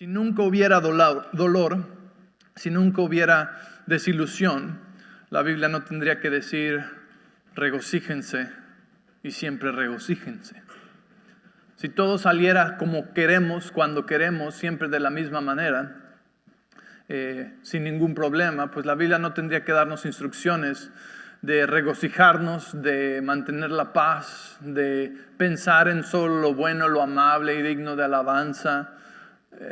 Si nunca hubiera dolor, si nunca hubiera desilusión, la Biblia no tendría que decir regocíjense y siempre regocíjense. Si todo saliera como queremos, cuando queremos, siempre de la misma manera, sin ningún problema, pues la Biblia no tendría que darnos instrucciones de regocijarnos, de mantener la paz, de pensar en solo lo bueno, lo amable y digno de alabanza.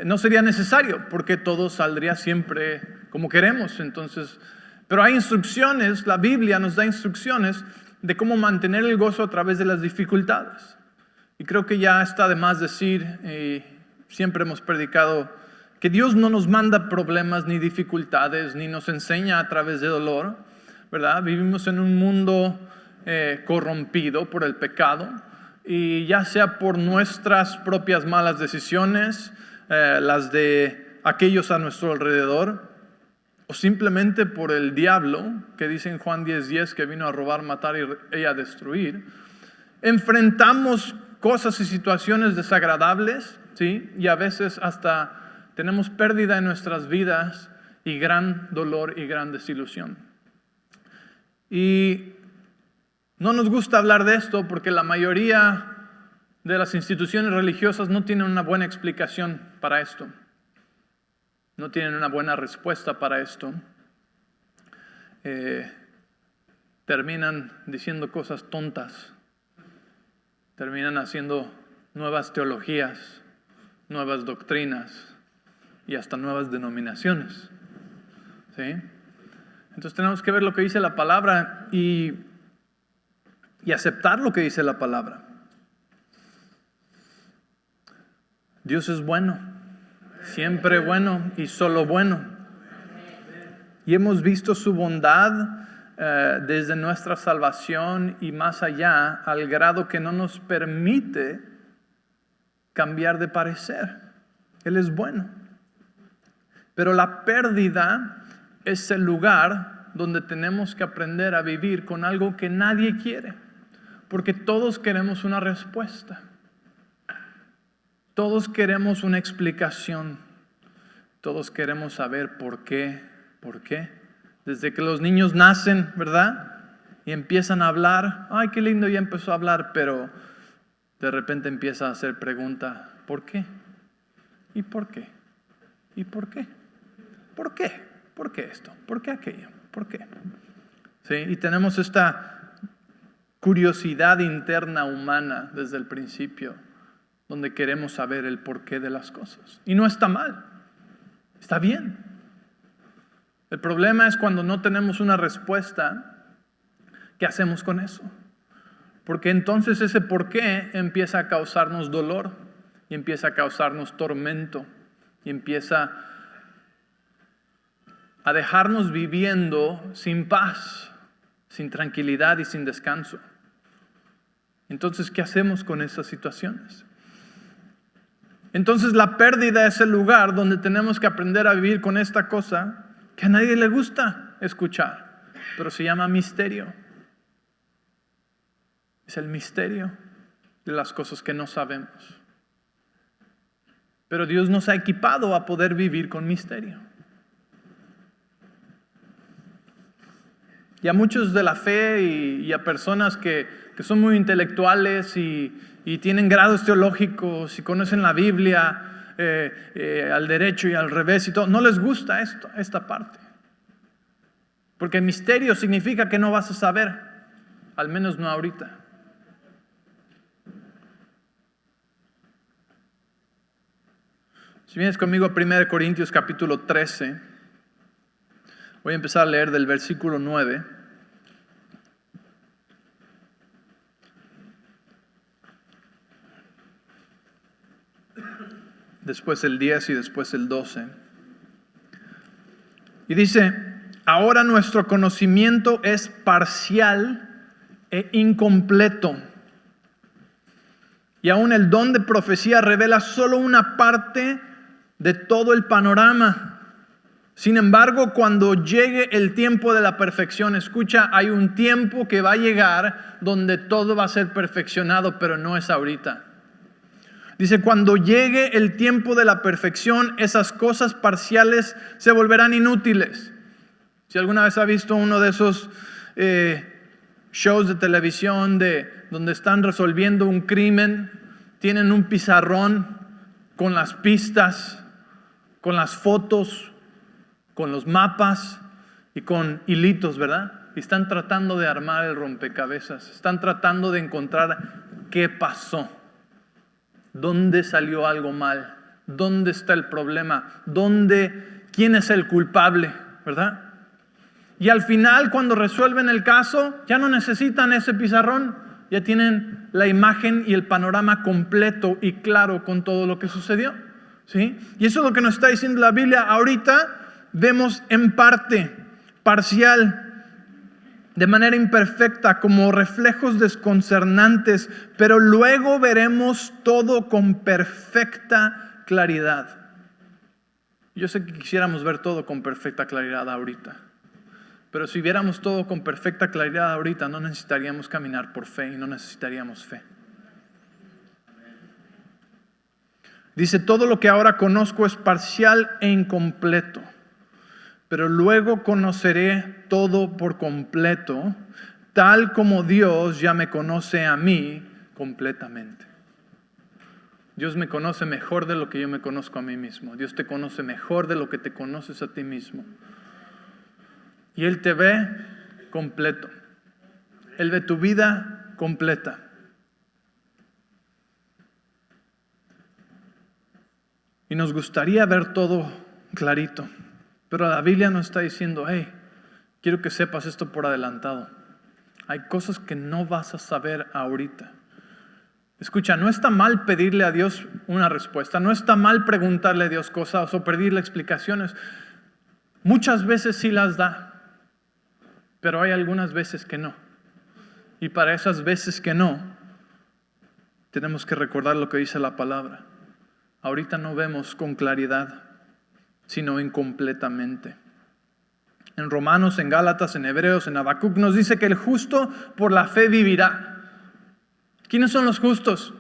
No sería necesario porque todo saldría siempre como queremos. Entonces, pero hay instrucciones, la Biblia nos da instrucciones de cómo mantener el gozo a través de las dificultades. Y creo que ya está de más decir, siempre hemos predicado, que Dios no nos manda problemas ni dificultades, ni nos enseña a través de dolor, ¿verdad? Vivimos en un mundo corrompido por el pecado, y ya sea por nuestras propias malas decisiones, las de aquellos a nuestro alrededor, o simplemente por el diablo, que dice en Juan 10:10 que vino a robar, matar y a destruir, enfrentamos cosas y situaciones desagradables, ¿sí? Y a veces hasta tenemos pérdida en nuestras vidas y gran dolor y gran desilusión. Y no nos gusta hablar de esto porque la mayoría de las instituciones religiosas no tienen una buena explicación para esto. No tienen una buena respuesta para esto. Terminan diciendo cosas tontas. Terminan haciendo nuevas teologías, nuevas doctrinas y hasta nuevas denominaciones. ¿Sí? Entonces tenemos que ver lo que dice la palabra y aceptar lo que dice la palabra. Dios es bueno, siempre bueno y solo bueno. Y hemos visto su bondad desde nuestra salvación y más allá, al grado que no nos permite cambiar de parecer. Él es bueno. Pero la pérdida es el lugar donde tenemos que aprender a vivir con algo que nadie quiere, porque todos queremos una respuesta. Todos queremos una explicación. Todos queremos saber por qué. Desde que los niños nacen, ¿verdad? Y empiezan a hablar. Ay, qué lindo, ya empezó a hablar, pero de repente empieza a hacer pregunta. ¿Por qué? ¿Y por qué? ¿Y por qué? ¿Por qué? ¿Por qué esto? ¿Por qué aquello? ¿Por qué? ¿Sí? Y tenemos esta curiosidad interna humana desde el principio, donde queremos saber el porqué de las cosas. Y no está mal, está bien. El problema es cuando no tenemos una respuesta, ¿qué hacemos con eso? Porque entonces ese porqué empieza a causarnos dolor, y empieza a causarnos tormento, y empieza a dejarnos viviendo sin paz, sin tranquilidad y sin descanso. Entonces, ¿qué hacemos con esas situaciones? Entonces la pérdida es el lugar donde tenemos que aprender a vivir con esta cosa que a nadie le gusta escuchar, pero se llama misterio. Es el misterio de las cosas que no sabemos. Pero Dios nos ha equipado a poder vivir con misterio. Y a muchos de la fe y a personas que son muy intelectuales y tienen grados teológicos y conocen la Biblia al derecho y al revés y todo, no les gusta esta parte. Porque misterio significa que no vas a saber, al menos no ahorita. Si vienes conmigo a 1 Corintios capítulo 13, voy a empezar a leer del versículo 9. Después el 10 y después el 12. Y dice: ahora nuestro conocimiento es parcial e incompleto. Y aún el don de profecía revela solo una parte de todo el panorama. Sin embargo, cuando llegue el tiempo de la perfección, escucha, hay un tiempo que va a llegar donde todo va a ser perfeccionado, pero no es ahorita. Dice, cuando llegue el tiempo de la perfección, esas cosas parciales se volverán inútiles. Si alguna vez ha visto uno de esos shows de televisión donde están resolviendo un crimen, tienen un pizarrón con las pistas, con las fotos, con los mapas y con hilitos, ¿verdad? Y están tratando de armar el rompecabezas, están tratando de encontrar qué pasó, dónde salió algo mal, dónde está el problema, quién es el culpable, ¿verdad? Y al final, cuando resuelven el caso, ya no necesitan ese pizarrón, ya tienen la imagen y el panorama completo y claro con todo lo que sucedió, ¿sí? Y eso es lo que nos está diciendo la Biblia. Ahorita vemos en parte, parcial, de manera imperfecta, como reflejos desconcernantes, pero luego veremos todo con perfecta claridad. Yo sé que quisiéramos ver todo con perfecta claridad ahorita, pero si viéramos todo con perfecta claridad ahorita, no necesitaríamos caminar por fe y no necesitaríamos fe. Dice, todo lo que ahora conozco es parcial e incompleto, pero luego conoceré todo por completo, tal como Dios ya me conoce a mí completamente. Dios me conoce mejor de lo que yo me conozco a mí mismo. Dios te conoce mejor de lo que te conoces a ti mismo. Y Él te ve completo. Él ve tu vida completa. Y nos gustaría ver todo clarito. Pero la Biblia nos está diciendo, hey, quiero que sepas esto por adelantado. Hay cosas que no vas a saber ahorita. Escucha, no está mal pedirle a Dios una respuesta. No está mal preguntarle a Dios cosas o pedirle explicaciones. Muchas veces sí las da. Pero hay algunas veces que no. Y para esas veces que no, tenemos que recordar lo que dice la palabra. Ahorita no vemos con claridad, sino incompletamente. En Romanos, en Gálatas, en Hebreos, en Habacuc nos dice que el justo por la fe vivirá. ¿Quiénes son los justos?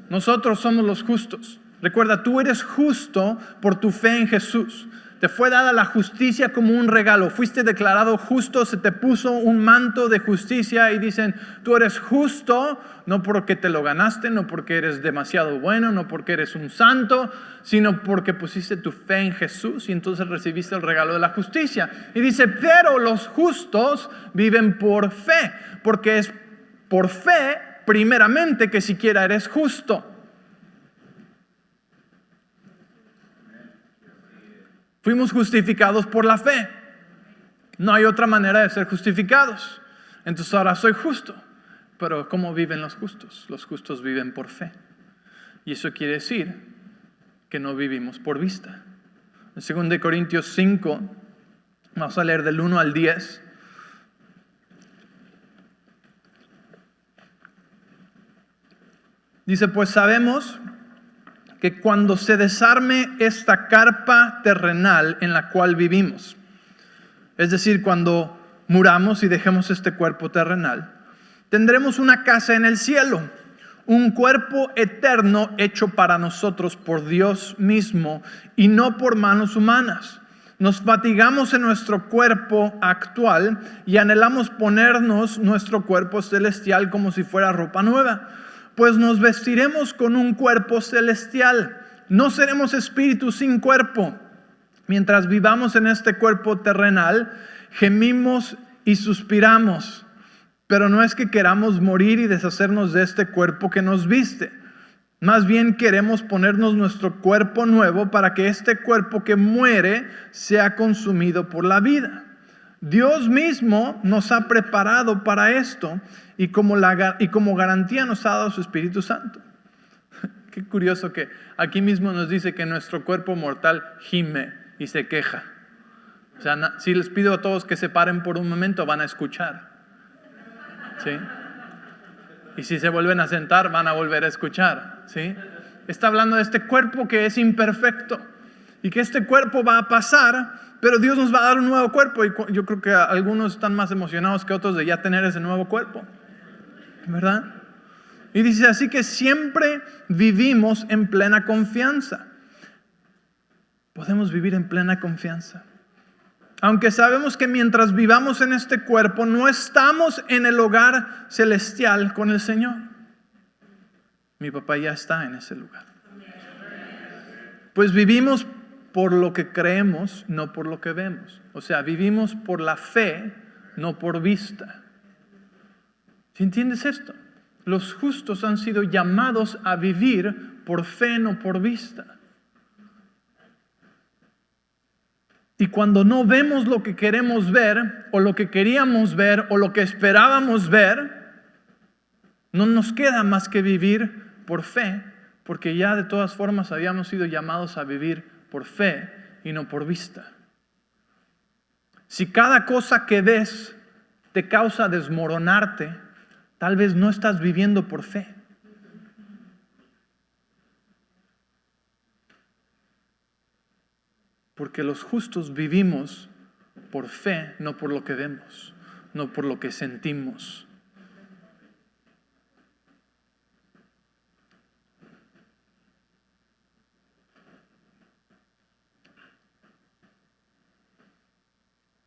Nosotros somos los justos. Recuerda, tú eres justo por tu fe en Jesús. Te fue dada la justicia como un regalo. Fuiste declarado justo, se te puso un manto de justicia y dicen, tú eres justo, no porque te lo ganaste, no porque eres demasiado bueno, no porque eres un santo, sino porque pusiste tu fe en Jesús y entonces recibiste el regalo de la justicia. Y dice, pero los justos viven por fe, porque es por fe primeramente que siquiera eres justo. Fuimos justificados por la fe. No hay otra manera de ser justificados. Entonces ahora soy justo. Pero ¿cómo viven los justos? Los justos viven por fe. Y eso quiere decir que no vivimos por vista. En 2 Corintios 5, vamos a leer del 1 al 10. Dice, pues sabemos que cuando se desarme esta carpa terrenal en la cual vivimos, es decir, cuando muramos y dejemos este cuerpo terrenal, tendremos una casa en el cielo, un cuerpo eterno hecho para nosotros por Dios mismo y no por manos humanas. Nos fatigamos en nuestro cuerpo actual y anhelamos ponernos nuestro cuerpo celestial como si fuera ropa nueva. Pues nos vestiremos con un cuerpo celestial. No seremos espíritus sin cuerpo. Mientras vivamos en este cuerpo terrenal, gemimos y suspiramos. Pero no es que queramos morir y deshacernos de este cuerpo que nos viste. Más bien queremos ponernos nuestro cuerpo nuevo para que este cuerpo que muere sea consumido por la vida. Dios mismo nos ha preparado para esto y como garantía nos ha dado su Espíritu Santo. Qué curioso que aquí mismo nos dice que nuestro cuerpo mortal gime y se queja. O sea, si les pido a todos que se paren por un momento, van a escuchar. ¿Sí? Y si se vuelven a sentar, van a volver a escuchar. ¿Sí? Está hablando de este cuerpo que es imperfecto y que este cuerpo va a pasar. Pero Dios nos va a dar un nuevo cuerpo y yo creo que algunos están más emocionados que otros de ya tener ese nuevo cuerpo, ¿verdad? Y dice, así que siempre vivimos en plena confianza. Podemos vivir en plena confianza. Aunque sabemos que mientras vivamos en este cuerpo, no estamos en el hogar celestial con el Señor. Mi papá ya está en ese lugar. Pues vivimos por lo que creemos, no por lo que vemos. O sea, vivimos por la fe, no por vista. ¿Sí entiendes esto? Los justos han sido llamados a vivir por fe, no por vista. Y cuando no vemos lo que queremos ver, o lo que queríamos ver, o lo que esperábamos ver, no nos queda más que vivir por fe, porque ya de todas formas habíamos sido llamados a vivir por fe y no por vista. Si cada cosa que ves te causa desmoronarte, tal vez no estás viviendo por fe. Porque los justos vivimos por fe, no por lo que vemos, no por lo que sentimos.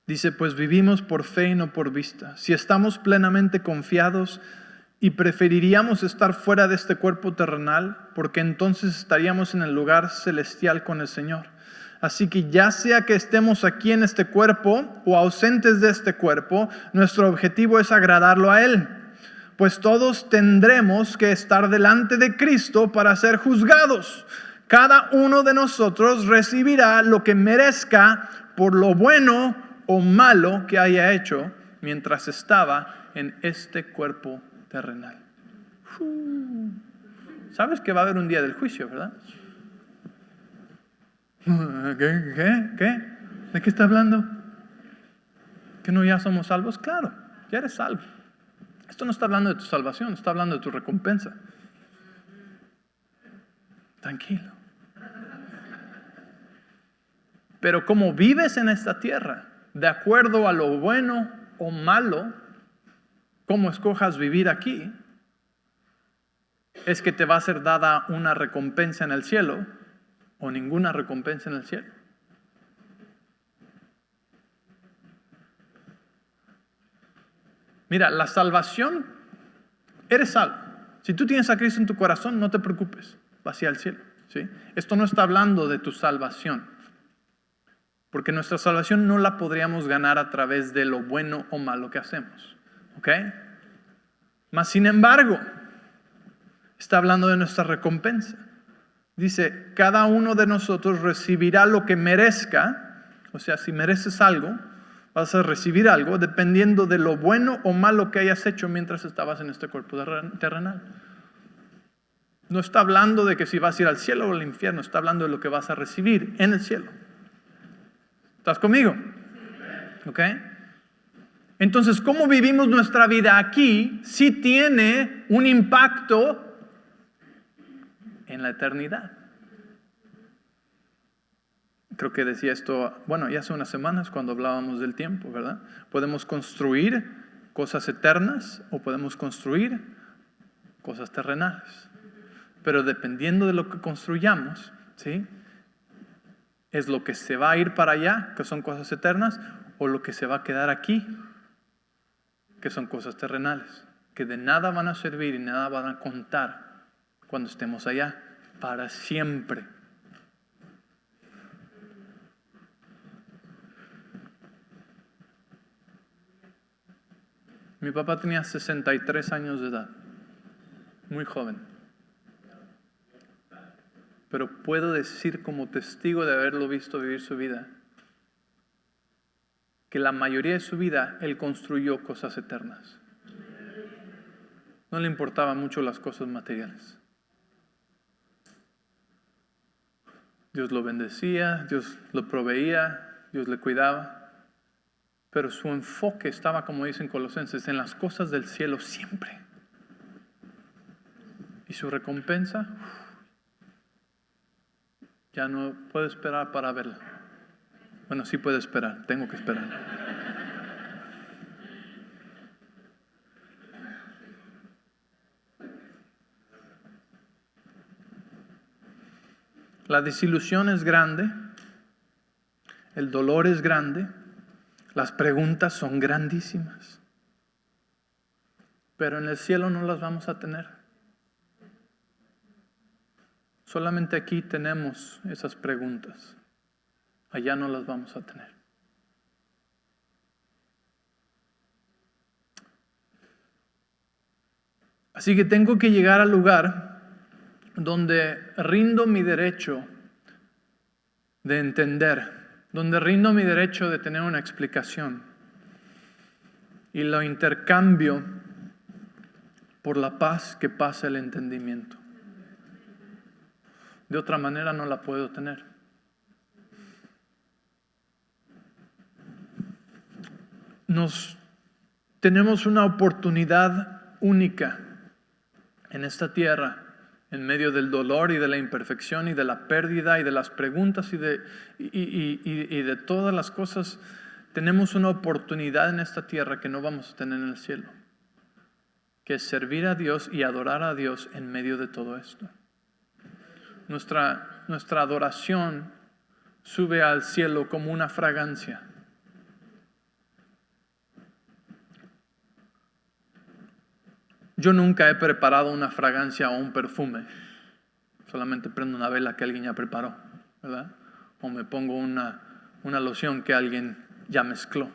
Dice, pues vivimos por fe y no por vista. Si estamos plenamente confiados y preferiríamos estar fuera de este cuerpo terrenal, porque entonces estaríamos en el lugar celestial con el Señor. Así que ya sea que estemos aquí en este cuerpo o ausentes de este cuerpo, nuestro objetivo es agradarlo a Él. Pues todos tendremos que estar delante de Cristo para ser juzgados. Cada uno de nosotros recibirá lo que merezca por lo bueno o malo que haya hecho mientras estaba en este cuerpo terrenal. ¿Sabes que va a haber un día del juicio, verdad? ¿Qué? ¿De qué está hablando? ¿Que no ya somos salvos? Claro, ya eres salvo. Esto no está hablando de tu salvación, está hablando de tu recompensa. Tranquilo. Pero como vives en esta tierra, de acuerdo a lo bueno o malo, como escojas vivir aquí, es que te va a ser dada una recompensa en el cielo o ninguna recompensa en el cielo. Mira, la salvación, eres salvo. Si tú tienes a Cristo en tu corazón, no te preocupes, vas al cielo, ¿sí? Esto no está hablando de tu salvación, porque nuestra salvación no la podríamos ganar a través de lo bueno o malo que hacemos, ¿ok? Mas sin embargo, está hablando de nuestra recompensa. Dice, cada uno de nosotros recibirá lo que merezca. O sea, si mereces algo, vas a recibir algo dependiendo de lo bueno o malo que hayas hecho mientras estabas en este cuerpo terrenal. No está hablando de que si vas a ir al cielo o al infierno, está hablando de lo que vas a recibir en el cielo. ¿Estás conmigo? ¿Ok? Entonces, ¿cómo vivimos nuestra vida aquí? Sí tiene un impacto en la eternidad. Creo que decía esto, bueno, ya hace unas semanas cuando hablábamos del tiempo, ¿verdad? Podemos construir cosas eternas o podemos construir cosas terrenales. Pero dependiendo de lo que construyamos, ¿sí? Es lo que se va a ir para allá, que son cosas eternas, o lo que se va a quedar aquí, que son cosas terrenales, que de nada van a servir y nada van a contar cuando estemos allá, para siempre. Mi papá tenía 63 años de edad, muy joven. Pero puedo decir como testigo de haberlo visto vivir su vida, que la mayoría de su vida él construyó cosas eternas. No le importaban mucho las cosas materiales. Dios lo bendecía, Dios lo proveía, Dios le cuidaba. Pero su enfoque estaba, como dicen Colosenses, en las cosas del cielo siempre. Y su recompensa, ya no puedo esperar para verla. Bueno, sí puedo esperar, tengo que esperar. La desilusión es grande, el dolor es grande, las preguntas son grandísimas. Pero en el cielo no las vamos a tener. Solamente aquí tenemos esas preguntas. Allá no las vamos a tener. Así que tengo que llegar al lugar donde rindo mi derecho de entender, donde rindo mi derecho de tener una explicación y lo intercambio por la paz que pasa el entendimiento. De otra manera no la puedo tener. Tenemos una oportunidad única en esta tierra, en medio del dolor y de la imperfección y de la pérdida y de las preguntas y de todas las cosas. Tenemos una oportunidad en esta tierra que no vamos a tener en el cielo, que es servir a Dios y adorar a Dios en medio de todo esto. Nuestra adoración sube al cielo como una fragancia. Yo nunca he preparado una fragancia o un perfume. Solamente prendo una vela que alguien ya preparó, ¿verdad? O me pongo una loción que alguien ya mezcló.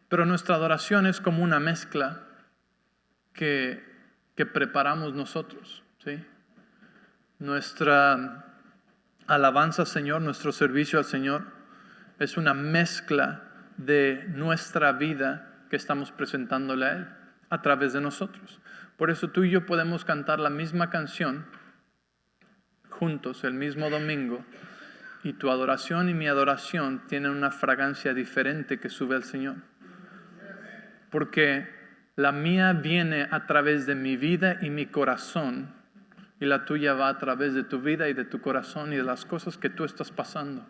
Pero nuestra adoración es como una mezcla que preparamos nosotros, ¿sí? Nuestra alabanza al Señor, nuestro servicio al Señor, es una mezcla de nuestra vida que estamos presentándole a Él a través de nosotros. Por eso tú y yo podemos cantar la misma canción juntos el mismo domingo, y tu adoración y mi adoración tienen una fragancia diferente que sube al Señor. Porque la mía viene a través de mi vida y mi corazón, y la tuya va a través de tu vida y de tu corazón y de las cosas que tú estás pasando,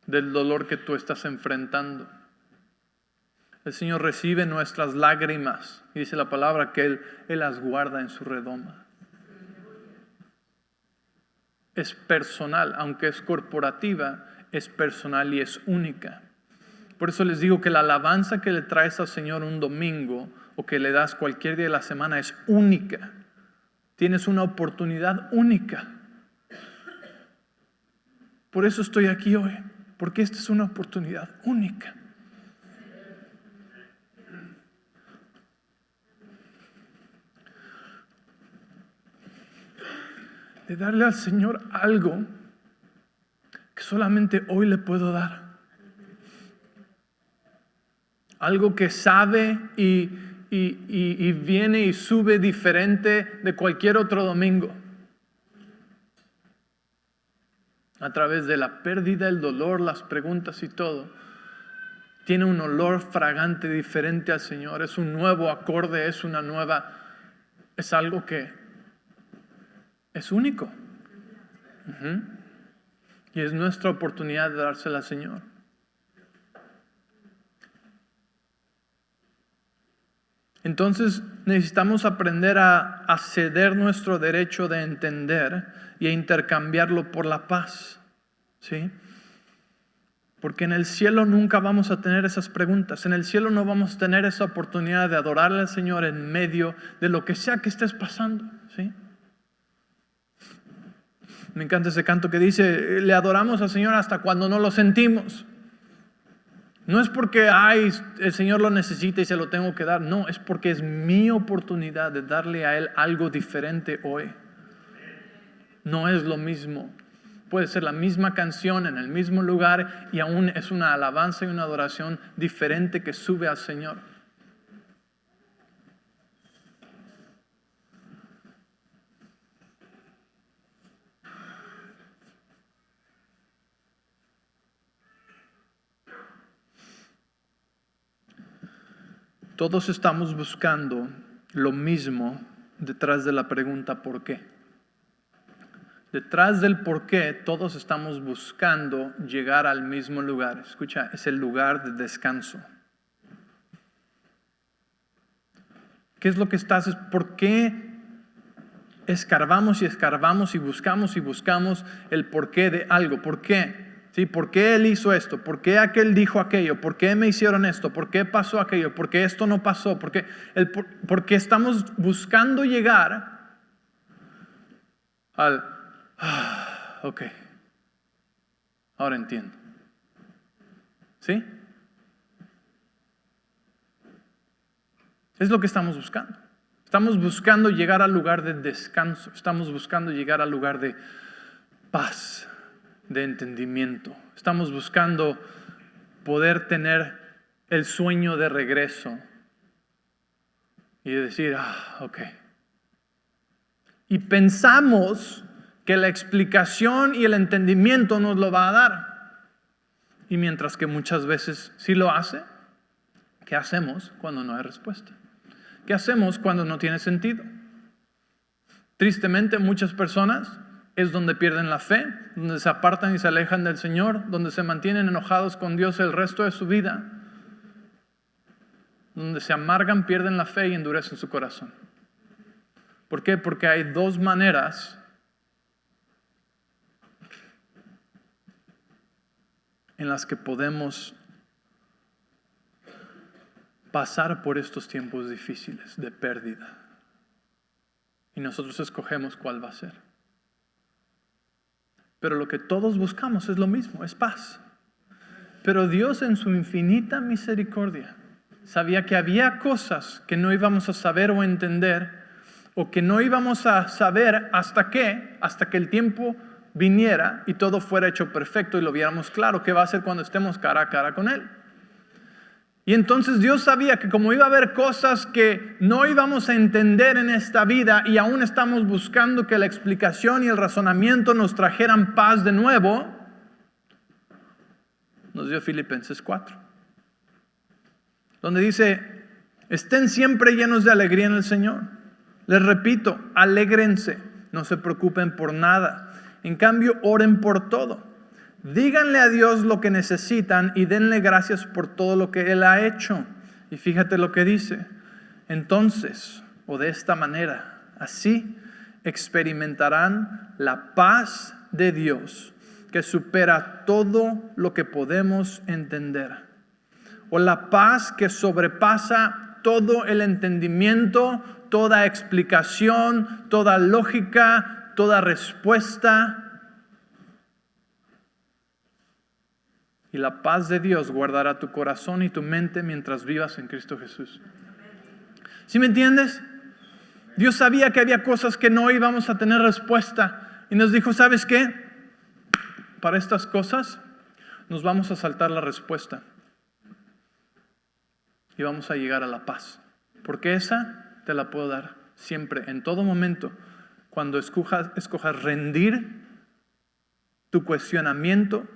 del dolor que tú estás enfrentando. El Señor recibe nuestras lágrimas y dice la palabra que Él las guarda en su redoma. Es personal, aunque es corporativa, es personal y es única. Por eso les digo que la alabanza que le traes al Señor un domingo o que le das cualquier día de la semana es única. Tienes una oportunidad única. Por eso estoy aquí hoy, porque esta es una oportunidad única. De darle al Señor algo que solamente hoy le puedo dar. Algo que sabe y viene y sube diferente de cualquier otro domingo. A través de la pérdida, el dolor, las preguntas y todo. Tiene un olor fragante diferente al Señor. Es un nuevo acorde, es algo que es único. Y es nuestra oportunidad de dársela al Señor. Entonces necesitamos aprender a ceder nuestro derecho de entender y a intercambiarlo por la paz, ¿sí? Porque en el cielo nunca vamos a tener esas preguntas. En el cielo no vamos a tener esa oportunidad de adorarle al Señor en medio de lo que sea que estés pasando, ¿sí? Me encanta ese canto que dice, le adoramos al Señor hasta cuando no lo sentimos. No es porque el Señor lo necesita y se lo tengo que dar. No, es porque es mi oportunidad de darle a Él algo diferente hoy. No es lo mismo. Puede ser la misma canción en el mismo lugar y aún es una alabanza y una adoración diferente que sube al Señor. Todos estamos buscando lo mismo detrás de la pregunta ¿por qué? Detrás del por qué todos estamos buscando llegar al mismo lugar. Escucha, es el lugar de descanso. ¿Qué es lo que por qué escarbamos y escarbamos y buscamos el porqué de algo. ¿Por qué? ¿Sí? ¿Por qué él hizo esto? ¿Por qué aquel dijo aquello? ¿Por qué me hicieron esto? ¿Por qué pasó aquello? ¿Por qué esto no pasó? Porque estamos buscando llegar al... ok, ahora entiendo. ¿Sí? Es lo que estamos buscando. Estamos buscando llegar al lugar de descanso. Estamos buscando llegar al lugar de paz, de entendimiento. Estamos buscando poder tener el sueño de regreso y decir, ok. Y pensamos que la explicación y el entendimiento nos lo va a dar. Y mientras que muchas veces sí lo hace, ¿qué hacemos cuando no hay respuesta? ¿Qué hacemos cuando no tiene sentido? Tristemente, muchas personas es donde pierden la fe, donde se apartan y se alejan del Señor, donde se mantienen enojados con Dios el resto de su vida, donde se amargan, pierden la fe y endurecen su corazón. ¿Por qué? Porque hay dos maneras en las que podemos pasar por estos tiempos difíciles de pérdida. Y nosotros escogemos cuál va a ser. Pero lo que todos buscamos es lo mismo, es paz. Pero Dios en su infinita misericordia sabía que había cosas que no íbamos a saber o entender, o que no íbamos a saber hasta que el tiempo viniera y todo fuera hecho perfecto y lo viéramos claro qué va a hacer cuando estemos cara a cara con Él. Y entonces Dios sabía que como iba a haber cosas que no íbamos a entender en esta vida y aún estamos buscando que la explicación y el razonamiento nos trajeran paz de nuevo, nos dio Filipenses 4, donde dice, estén siempre llenos de alegría en el Señor. Les repito, alégrense, no se preocupen por nada. En cambio, oren por todo. Díganle a Dios lo que necesitan y denle gracias por todo lo que Él ha hecho. Y fíjate lo que dice. Entonces, o de esta manera, así experimentarán la paz de Dios que supera todo lo que podemos entender. O la paz que sobrepasa todo el entendimiento, toda explicación, toda lógica, toda respuesta. Y la paz de Dios guardará tu corazón y tu mente mientras vivas en Cristo Jesús. ¿Sí me entiendes? Dios sabía que había cosas que no íbamos a tener respuesta. Y nos dijo, ¿sabes qué? Para estas cosas nos vamos a saltar la respuesta. Y vamos a llegar a la paz. Porque esa te la puedo dar siempre, en todo momento. Cuando escojas rendir tu cuestionamiento,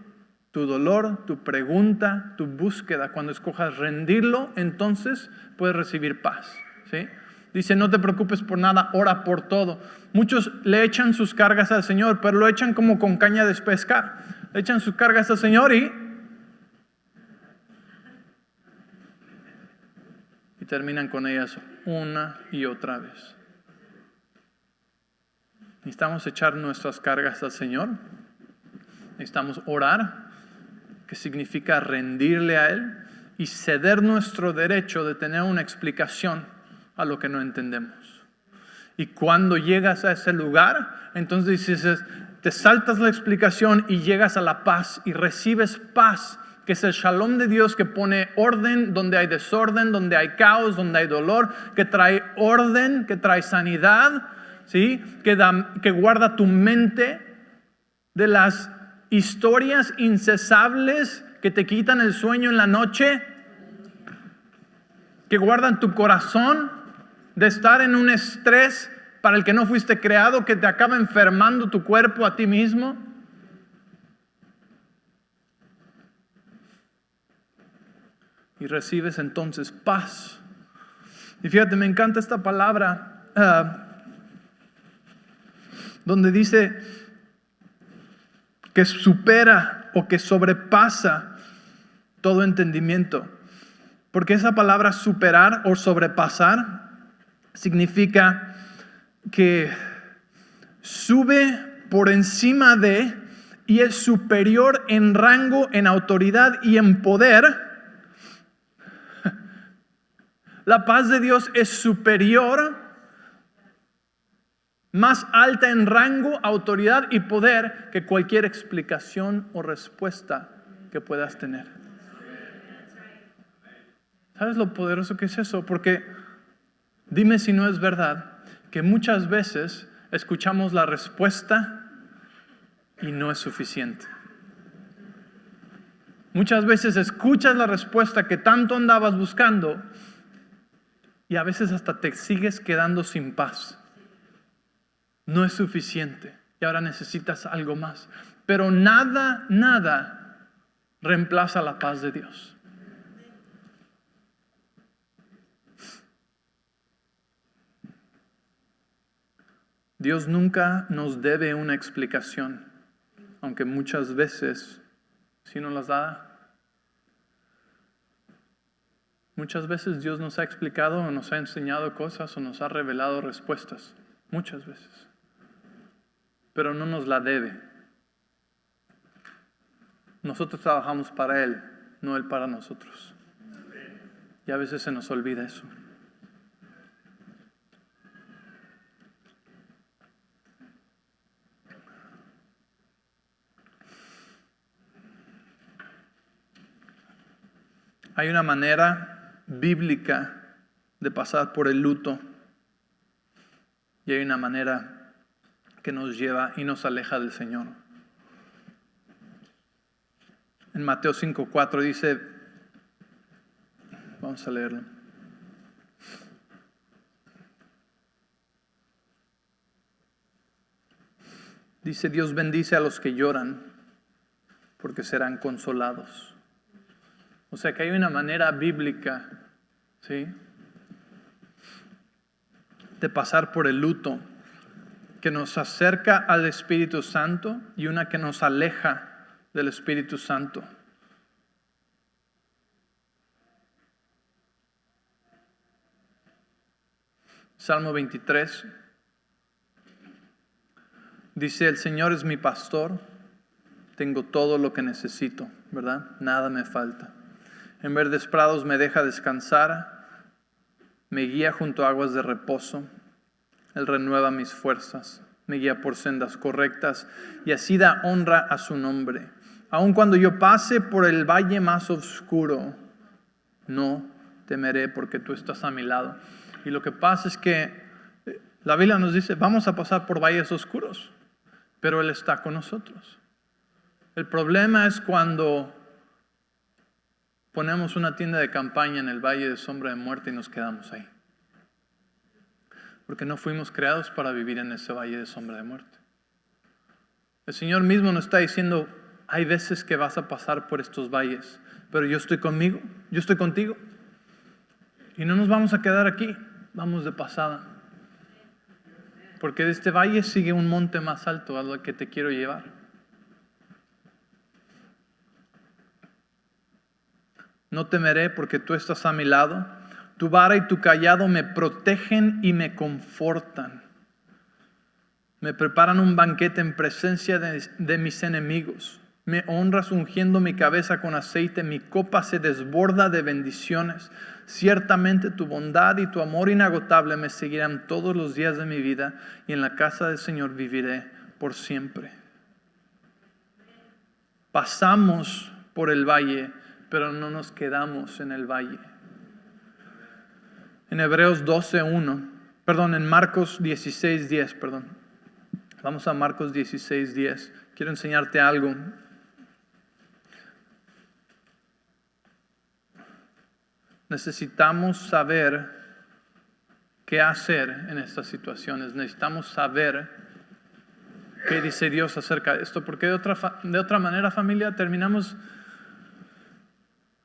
tu dolor, tu pregunta, tu búsqueda, cuando escojas rendirlo, entonces puedes recibir paz. ¿Sí? Dice, no te preocupes por nada, ora por todo. Muchos le echan sus cargas al Señor, pero lo echan como con caña de pescar. Le echan sus cargas al Señor y terminan con ellas una y otra vez. Necesitamos echar nuestras cargas al Señor. Necesitamos orar, que significa rendirle a Él y ceder nuestro derecho de tener una explicación a lo que no entendemos. Y cuando llegas a ese lugar, entonces dices, te saltas la explicación y llegas a la paz y recibes paz, que es el shalom de Dios que pone orden donde hay desorden, donde hay caos, donde hay dolor, que trae orden, que trae sanidad, ¿sí? Que guarda tu mente de las historias incesables que te quitan el sueño en la noche, que guardan tu corazón de estar en un estrés para el que no fuiste creado, que te acaba enfermando tu cuerpo a ti mismo. Y recibes entonces paz. Y fíjate, me encanta esta palabra donde dice que supera o que sobrepasa todo entendimiento. Porque esa palabra superar o sobrepasar significa que sube por encima de y es superior en rango, en autoridad y en poder. La paz de Dios es superior, más alta en rango, autoridad y poder que cualquier explicación o respuesta que puedas tener. ¿Sabes lo poderoso que es eso? Porque dime si no es verdad que muchas veces escuchamos la respuesta y no es suficiente. Muchas veces escuchas la respuesta que tanto andabas buscando y a veces hasta te sigues quedando sin paz. No es suficiente y ahora necesitas algo más. Pero nada reemplaza la paz de Dios. Dios nunca nos debe una explicación, aunque muchas veces sí nos las da. Muchas veces Dios nos ha explicado o nos ha enseñado cosas o nos ha revelado respuestas. Muchas veces. Pero no nos la debe. Nosotros trabajamos para Él, no Él para nosotros. Y a veces se nos olvida eso. Hay una manera bíblica de pasar por el luto y hay una manera que nos lleva y nos aleja del Señor. En Mateo 5:4 dice, vamos a leerlo. Dice, Dios bendice a los que lloran porque serán consolados. O sea que hay una manera bíblica, ¿sí?, de pasar por el luto que nos acerca al Espíritu Santo y una que nos aleja del Espíritu Santo. Salmo 23 dice, el Señor es mi pastor, tengo todo lo que necesito, ¿verdad? Nada me falta. En verdes prados me deja descansar, me guía junto a aguas de reposo. Él renueva mis fuerzas, me guía por sendas correctas y así da honra a su nombre. Aun cuando yo pase por el valle más oscuro, no temeré porque tú estás a mi lado. Y lo que pasa es que la Biblia nos dice, vamos a pasar por valles oscuros, pero Él está con nosotros. El problema es cuando ponemos una tienda de campaña en el valle de sombra de muerte y nos quedamos ahí. Porque no fuimos creados para vivir en ese valle de sombra de muerte. El Señor mismo nos está diciendo, hay veces que vas a pasar por estos valles, pero yo estoy conmigo, yo estoy contigo. Y no nos vamos a quedar aquí, vamos de pasada. Porque de este valle sigue un monte más alto al que te quiero llevar. No temeré porque tú estás a mi lado. Tu vara y tu cayado me protegen y me confortan. Me preparan un banquete en presencia de mis enemigos. Me honras ungiendo mi cabeza con aceite. Mi copa se desborda de bendiciones. Ciertamente tu bondad y tu amor inagotable me seguirán todos los días de mi vida. Y en la casa del Señor viviré por siempre. Pasamos por el valle, pero no nos quedamos en el valle. En Hebreos 12:1, en Marcos 16:10, Vamos a Marcos 16:10. Quiero enseñarte algo. Necesitamos saber qué hacer en estas situaciones. Necesitamos saber qué dice Dios acerca de esto, porque de otra manera, familia, terminamos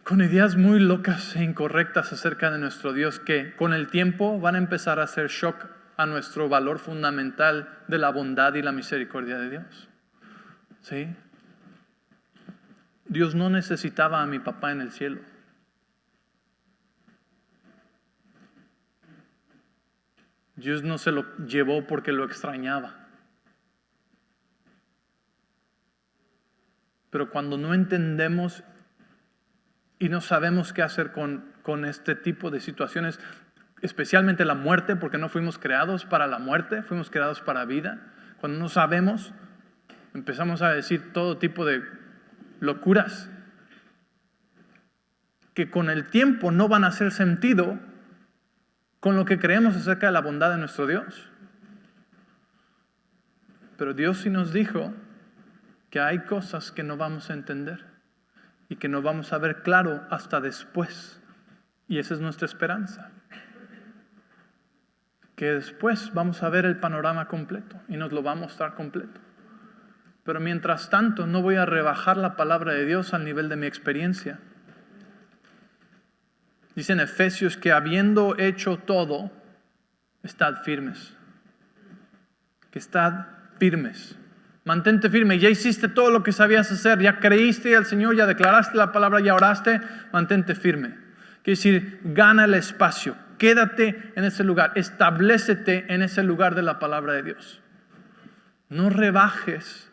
con ideas muy locas e incorrectas acerca de nuestro Dios que con el tiempo van a empezar a hacer shock a nuestro valor fundamental de la bondad y la misericordia de Dios. ¿Sí? Dios no necesitaba a mi papá en el cielo. Dios no se lo llevó porque lo extrañaba. Pero cuando no entendemos y no sabemos qué hacer con este tipo de situaciones, especialmente la muerte, porque no fuimos creados para la muerte, fuimos creados para vida. Cuando no sabemos, empezamos a decir todo tipo de locuras que con el tiempo no van a hacer sentido con lo que creemos acerca de la bondad de nuestro Dios. Pero Dios sí nos dijo que hay cosas que no vamos a entender y que no vamos a ver claro hasta después. Y esa es nuestra esperanza. Que después vamos a ver el panorama completo y nos lo va a mostrar completo. Pero mientras tanto no voy a rebajar la palabra de Dios al nivel de mi experiencia. Dice en Efesios que habiendo hecho todo, estad firmes. Que estad firmes. Mantente firme. Ya hiciste todo lo que sabías hacer. Ya creíste al Señor, ya declaraste la palabra, ya oraste. Mantente firme. Quiere decir, gana el espacio. Quédate en ese lugar. Establécete en ese lugar de la palabra de Dios. No rebajes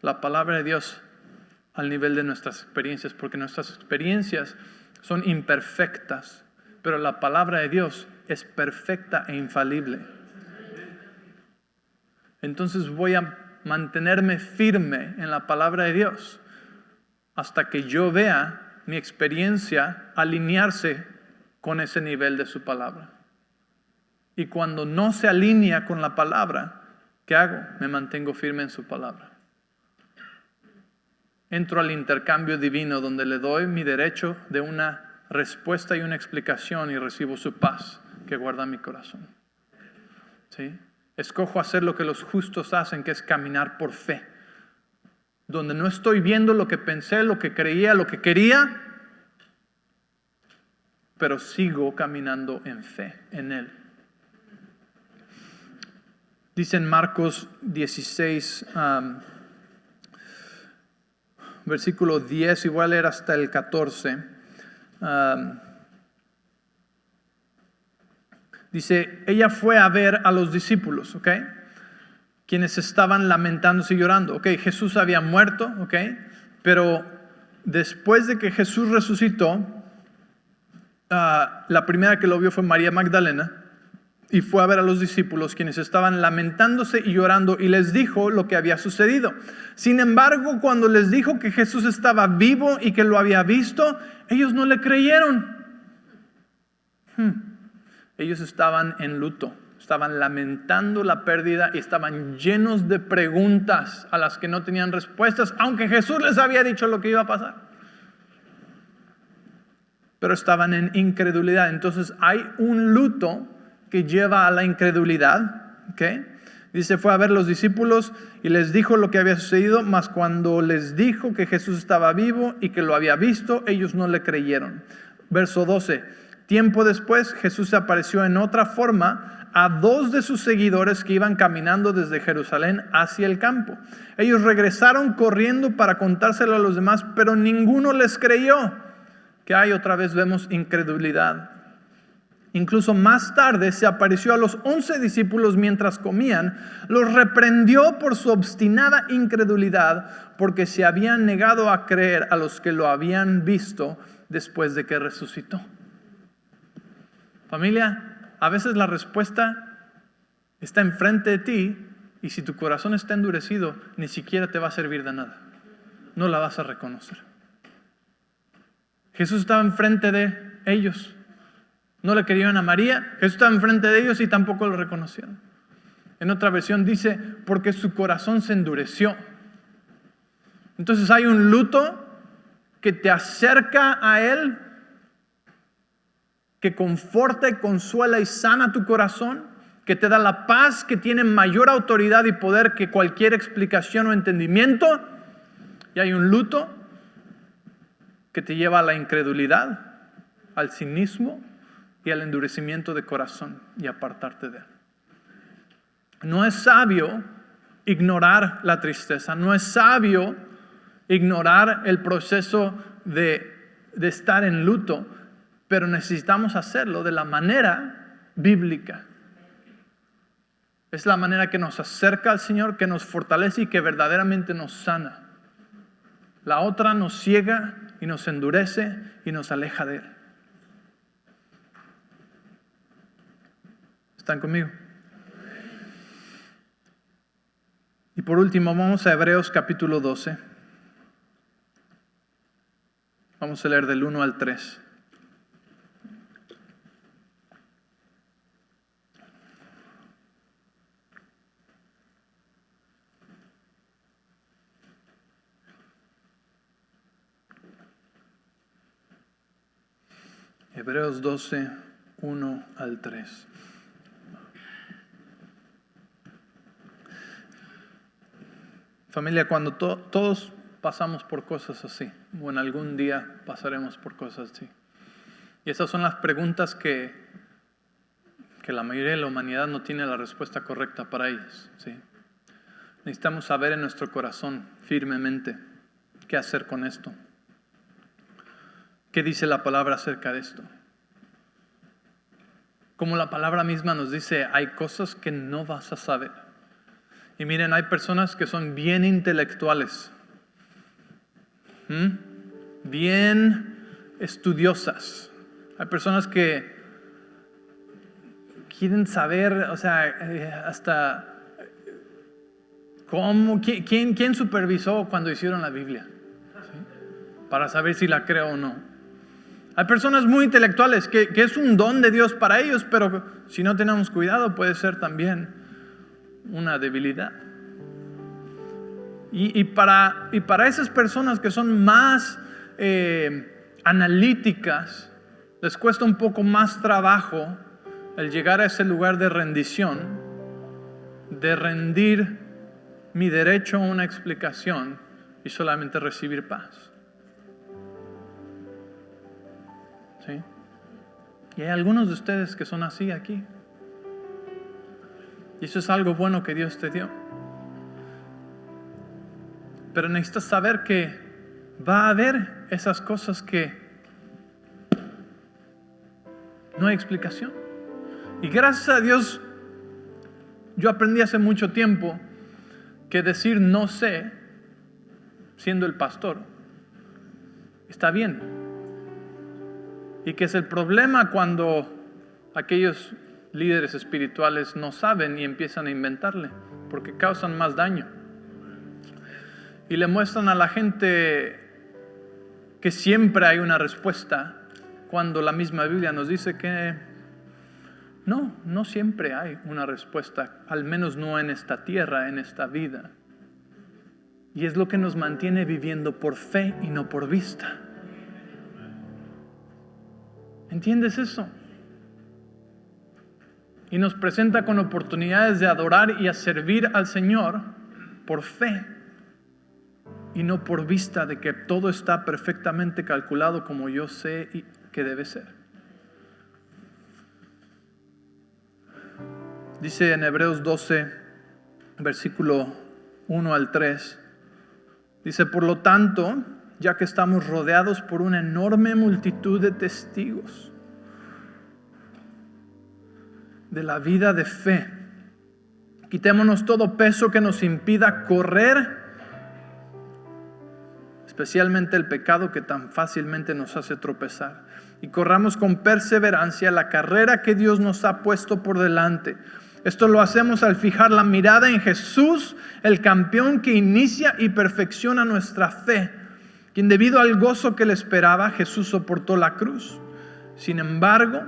la palabra de Dios al nivel de nuestras experiencias, porque nuestras experiencias son imperfectas, pero la palabra de Dios es perfecta e infalible. Entonces voy a mantenerme firme en la palabra de Dios hasta que yo vea mi experiencia alinearse con ese nivel de su palabra. Y cuando no se alinea con la palabra, ¿qué hago? Me mantengo firme en su palabra. Entro al intercambio divino donde le doy mi derecho de una respuesta y una explicación y recibo su paz que guarda mi corazón. ¿Sí? Escojo hacer lo que los justos hacen, que es caminar por fe. Donde no estoy viendo lo que pensé, lo que creía, lo que quería, pero sigo caminando en fe, en Él. Dice en Marcos 16, versículo 10, y voy a leer hasta el 14. Dice, ella fue a ver a los discípulos, ¿ok? Quienes estaban lamentándose y llorando. Ok, Jesús había muerto, ¿ok? Pero después de que Jesús resucitó, la primera que lo vio fue María Magdalena y fue a ver a los discípulos quienes estaban lamentándose y llorando y les dijo lo que había sucedido. Sin embargo, cuando les dijo que Jesús estaba vivo y que lo había visto, ellos no le creyeron. Ellos estaban en luto, estaban lamentando la pérdida y estaban llenos de preguntas a las que no tenían respuestas, aunque Jesús les había dicho lo que iba a pasar. Pero estaban en incredulidad. Entonces hay un luto que lleva a la incredulidad. ¿Okay? Dice, fue a ver los discípulos y les dijo lo que había sucedido, mas cuando les dijo que Jesús estaba vivo y que lo había visto, ellos no le creyeron. Verso 12. Tiempo después, Jesús se apareció en otra forma a 2 de sus seguidores que iban caminando desde Jerusalén hacia el campo. Ellos regresaron corriendo para contárselo a los demás, pero ninguno les creyó. Que ahí otra vez vemos incredulidad. Incluso más tarde se apareció a los 11 discípulos mientras comían, los reprendió por su obstinada incredulidad, porque se habían negado a creer a los que lo habían visto después de que resucitó. Familia, a veces la respuesta está enfrente de ti y si tu corazón está endurecido, ni siquiera te va a servir de nada. No la vas a reconocer. Jesús estaba enfrente de ellos. No le creyeron a María. Jesús estaba enfrente de ellos y tampoco lo reconocieron. En otra versión dice, porque su corazón se endureció. Entonces hay un luto que te acerca a Él, que conforta y consuela y sana tu corazón, que te da la paz, que tiene mayor autoridad y poder que cualquier explicación o entendimiento. Y hay un luto que te lleva a la incredulidad, al cinismo y al endurecimiento de corazón y apartarte de Él. No es sabio ignorar la tristeza, no es sabio ignorar el proceso de estar en luto, pero necesitamos hacerlo de la manera bíblica. Es la manera que nos acerca al Señor, que nos fortalece y que verdaderamente nos sana. La otra nos ciega y nos endurece y nos aleja de Él. ¿Están conmigo? Y por último, vamos a Hebreos capítulo 12. Vamos a leer del 1 al 3. Hebreos 12, 1 al 3. Familia, cuando todos pasamos por cosas así, o en algún día pasaremos por cosas así. Y esas son las preguntas que la mayoría de la humanidad no tiene la respuesta correcta para ellas, ¿sí? Necesitamos saber en nuestro corazón firmemente qué hacer con esto. ¿Qué dice la palabra acerca de esto? Como la palabra misma nos dice, hay cosas que no vas a saber. Y miren, hay personas que son bien intelectuales, bien estudiosas. Hay personas que quieren saber, o sea, hasta cómo, quién supervisó cuando hicieron la Biblia, ¿sí? Para saber si la creo o no. Hay personas muy intelectuales que es un don de Dios para ellos, pero si no tenemos cuidado puede ser también una debilidad. Y para esas personas que son más analíticas, les cuesta un poco más trabajo el llegar a ese lugar de rendición, de rendir mi derecho a una explicación y solamente recibir paz. ¿Sí? Y hay algunos de ustedes que son así aquí. Y eso es algo bueno que Dios te dio. Pero necesitas saber que va a haber esas cosas que no hay explicación. Y gracias a Dios, yo aprendí hace mucho tiempo que decir no sé, siendo el pastor, está bien. Y que es el problema cuando aquellos líderes espirituales no saben y empiezan a inventarle, porque causan más daño. Y le muestran a la gente que siempre hay una respuesta, cuando la misma Biblia nos dice que no siempre hay una respuesta, al menos no en esta tierra, en esta vida. Y es lo que nos mantiene viviendo por fe y no por vista. ¿Entiendes eso? Y nos presenta con oportunidades de adorar y a servir al Señor por fe y no por vista de que todo está perfectamente calculado como yo sé que debe ser. Dice en Hebreos 12, versículo 1 al 3, dice, por lo tanto, ya que estamos rodeados por una enorme multitud de testigos de la vida de fe, quitémonos todo peso que nos impida correr, especialmente el pecado que tan fácilmente nos hace tropezar, y corramos con perseverancia la carrera que Dios nos ha puesto por delante. Esto lo hacemos al fijar la mirada en Jesús, el campeón que inicia y perfecciona nuestra fe, quien debido al gozo que le esperaba, Jesús soportó la cruz. Sin embargo,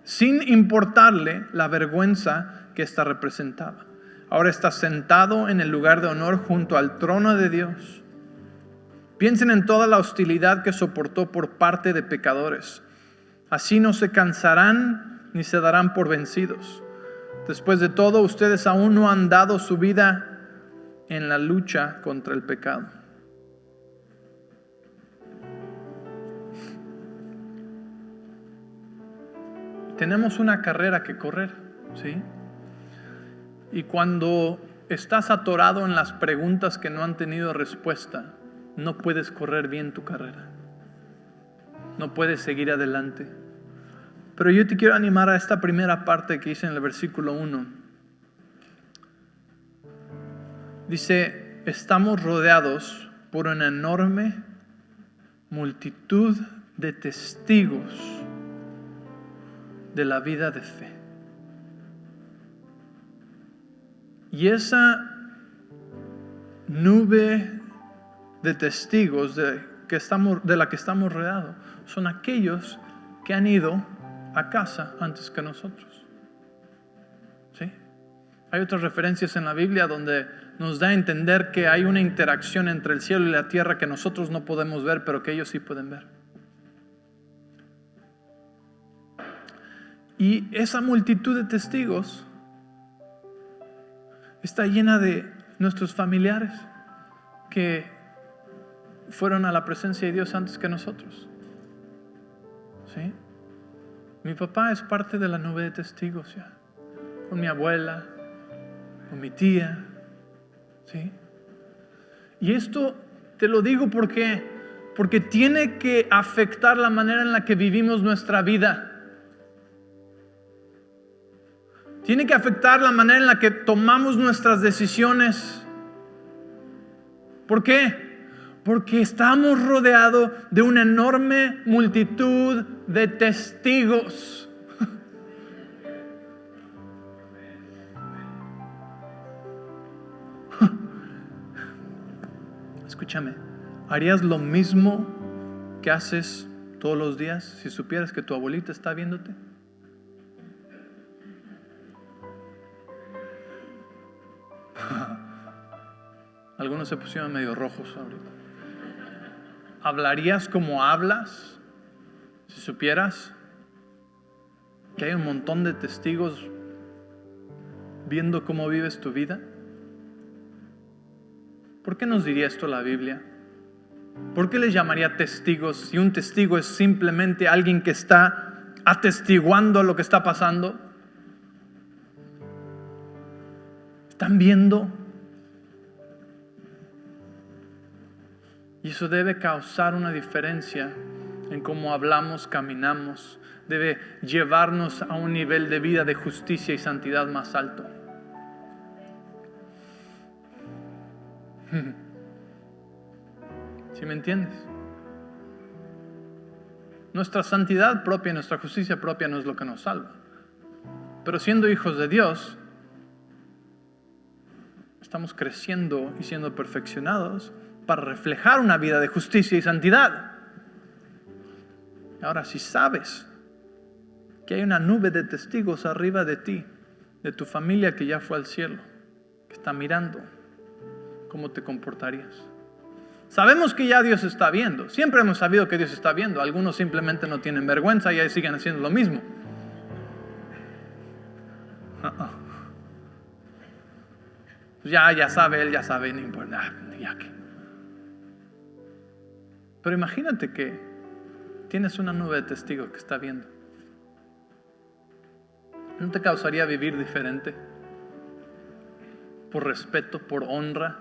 sin importarle la vergüenza que ésta representaba, ahora está sentado en el lugar de honor junto al trono de Dios. Piensen en toda la hostilidad que soportó por parte de pecadores. Así no se cansarán ni se darán por vencidos. Después de todo, ustedes aún no han dado su vida en la lucha contra el pecado. Tenemos una carrera que correr, ¿sí? Y cuando estás atorado en las preguntas que no han tenido respuesta, no puedes correr bien tu carrera. No puedes seguir adelante. Pero yo te quiero animar a esta primera parte que dice en el versículo 1. Dice, estamos rodeados por una enorme multitud de testigos de la vida de fe. Y esa nube de testigos de la que estamos rodeados son aquellos que han ido a casa antes que nosotros. ¿Sí? Hay otras referencias en la Biblia donde nos da a entender que hay una interacción entre el cielo y la tierra que nosotros no podemos ver, pero que ellos sí pueden ver. Y esa multitud de testigos está llena de nuestros familiares que fueron a la presencia de Dios antes que nosotros. ¿Sí? Mi papá es parte de la nube de testigos ya, con mi abuela, con mi tía. ¿Sí? Y esto te lo digo porque tiene que afectar la manera en la que vivimos nuestra vida. Tiene que afectar la manera en la que tomamos nuestras decisiones. ¿Por qué? Porque estamos rodeados de una enorme multitud de testigos. Escúchame, ¿harías lo mismo que haces todos los días si supieras que tu abuelita está viéndote? Algunos se pusieron medio rojos ahorita. ¿Hablarías como hablas si supieras que hay un montón de testigos viendo cómo vives tu vida? ¿Por qué nos diría esto la Biblia? ¿Por qué les llamaría testigos si un testigo es simplemente alguien que está atestiguando lo que está pasando? ¿Están viendo? Y eso debe causar una diferencia en cómo hablamos, caminamos. Debe llevarnos a un nivel de vida de justicia y santidad más alto. ¿Sí me entiendes? Nuestra santidad propia, nuestra justicia propia no es lo que nos salva. Pero siendo hijos de Dios, estamos creciendo y siendo perfeccionados para reflejar una vida de justicia y santidad. Ahora, si sabes que hay una nube de testigos arriba de ti, de tu familia que ya fue al cielo, que está mirando, ¿cómo te comportarías? Sabemos que ya Dios está viendo. Siempre hemos sabido que Dios está viendo. Algunos simplemente no tienen vergüenza y ahí siguen haciendo lo mismo. Ya sabe, él ya sabe, no importa. Ya que. Pero imagínate que tienes una nube de testigos que está viendo. ¿No te causaría vivir diferente? Por respeto, por honra.